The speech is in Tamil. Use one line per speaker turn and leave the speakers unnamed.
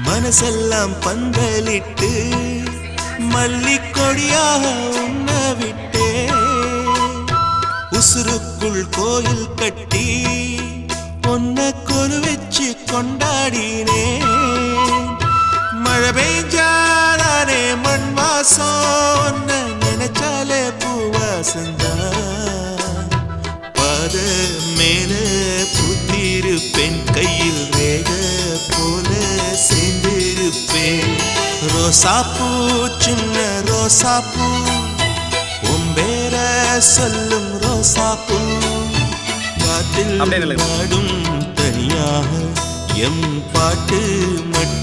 மனசெல்லாம் பந்தலிட்டு மல்லிக்கொடியாக உண்ண விட்டே உசுருக்குள் கோயில் கட்டி பொன்ன கொலு வச்சு கொண்டாடினே மழை பெய்ஞ்சாலே மண் வாசம் நினைச்சாலே பூவாசந்தா பாத மேல பூத்திருப்பேன் கையில் வேக போல சேர்ந்திருப்பேன் ரோசாப்பூ சின்ன ரோசாப்பூ உம்பேர சொல்லும் ரோசாப்பூ காட்டில் நாடும் தனியாக எம் பாட்டு மட்டும்